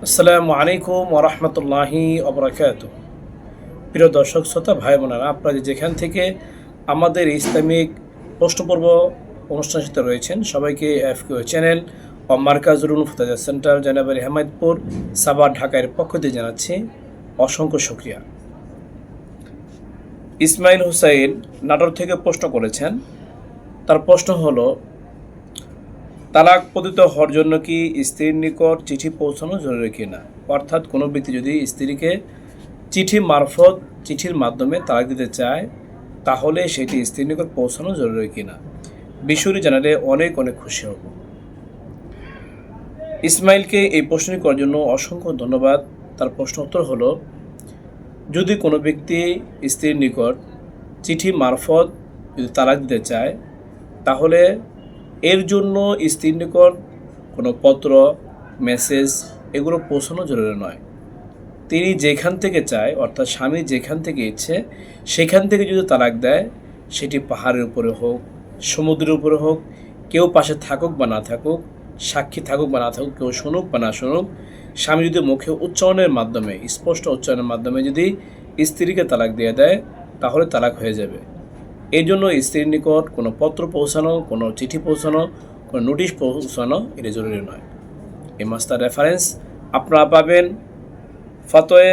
আসসালামু আলাইকুম ওরহমতুল্লাহি ওবরাকাতুহ। প্রিয় দর্শক শ্রোতা ভাই বোনেরা, আপনারা যেখান থেকে আমাদের ইসলামিক প্রশ্নপর্ব অনুষ্ঠানের সাথে রয়েছেন, সবাইকে এফকিউ চ্যানেল ও মার্কাজুল উলুম ফাতেহা সেন্টার জয়নাবাড়ি হেমায়তপুর সাভার ঢাকার পক্ষ থেকে জানাচ্ছি অসংখ্য শুকরিয়া। ইসমাইল হুসাইন নাটোর থেকে প্রশ্ন করেছেন। তার প্রশ্ন হলো, তালাক পতিত হওয়ার জন্য কি স্ত্রীর নিকট চিঠি পৌঁছানো জরুরি কিনা? অর্থাৎ কোনো ব্যক্তি যদি স্ত্রীকে চিঠির মাধ্যমে তালাক দিতে চায়, তাহলে সেটি স্ত্রীর নিকট পৌঁছানো জরুরি কিনা বিষয়টি জানালে অনেক অনেক খুশি হব। ইসমাইলকে এই প্রশ্নটি করার জন্য অসংখ্য ধন্যবাদ। তার প্রশ্ন উত্তর হলো, যদি কোনো ব্যক্তি স্ত্রীর নিকট চিঠি মারফত যদি তালাক দিতে চায়, তাহলে এর জন্য স্ত্রীর নিকট কোনো পত্র, মেসেজ এগুলো পৌঁছানো জরুরি নয়। তিনি যেখান থেকে চায়, অর্থাৎ স্বামী যেখান থেকে ইচ্ছে সেখান থেকে যদি তালাক দেয়, সেটি পাহাড়ের উপরে হোক, সমুদ্রের উপরে হোক, কেউ পাশে থাকুক বা না থাকুক, সাক্ষী থাকুক বা না থাকুক, কেউ শুনুক বা না শুনুক, স্বামী যদি মুখে উচ্চারণের মাধ্যমে, স্পষ্ট উচ্চারণের মাধ্যমে যদি স্ত্রীকে তালাক দিয়ে দেয়, তাহলে তালাক হয়ে যাবে। এই জন্য স্ত্রীর নিকট কোনো পত্র পৌঁছানো, কোনো চিঠি পৌঁছানো, কোনো নোটিশ পৌঁছানো এটা জরুরি নয়। এই মাস্টার রেফারেন্স আপনারা পাবেন ফতোয়ে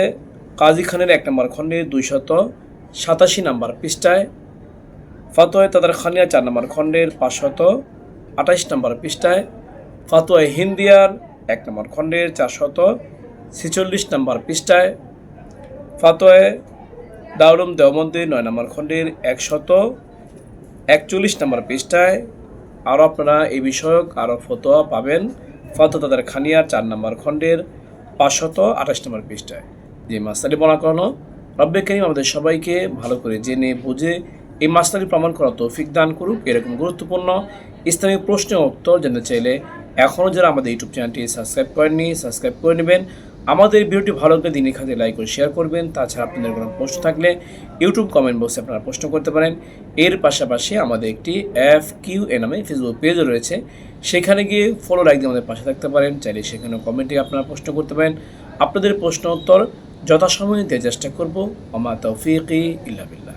কাজী খানের 1 নম্বর খণ্ডের 287 নম্বর পৃষ্ঠায়, ফতোয়ে তাদের খানিয়া 4 নম্বর খণ্ডের 528 নম্বর পৃষ্ঠায়, ফতোয়ে হিন্দিয়ার 1 নম্বর খণ্ডের 446 নম্বর পৃষ্ঠায়, ফতোয়ে দারুল দেওবন্দের 9 নম্বর খণ্ডের 141 নম্বর পৃষ্ঠায়। আরও আপনারা এই বিষয়ক আরও ফতোয়া পাবেন ফতোয়া তাদের খানিয়ার 4 নম্বর খণ্ডের 528 নম্বর পৃষ্ঠায়। যে মাসলাটি বলা করানো, রব্বে কারীম আমাদের সবাইকে ভালো করে জেনে বুঝে এই মাসলাটি প্রমাণ করার তৌফিক দান করুক। এরকম গুরুত্বপূর্ণ ইসলামিক প্রশ্নের উত্তর জানতে চাইলে এখনও যারা আমাদের ইউটিউব চ্যানেলটি সাবস্ক্রাইব করেননি, সাবস্ক্রাইব করে নেবেন। আমাদের ভিডিওটি ভালো লাগলে দিনের খাতে লাইক করে শেয়ার করবেন। তাছাড়া আপনাদের কোনো প্রশ্ন থাকলে ইউটিউব কমেন্ট বক্সে আপনারা প্রশ্ন করতে পারেন। এর পাশাপাশি আমাদের একটি FQA নামে ফেসবুক পেজও রয়েছে, সেখানে গিয়ে ফলো লাইক দিয়ে আমাদের পাশে থাকতে পারেন। চাইলে সেখানে কমেন্টে আপনারা প্রশ্ন করতে পারেন। আপনাদের প্রশ্ন উত্তর যথাসময়ে দিতে চেষ্টা করব। ওমা তৌফিকি ইল্লা বিল্লাহ।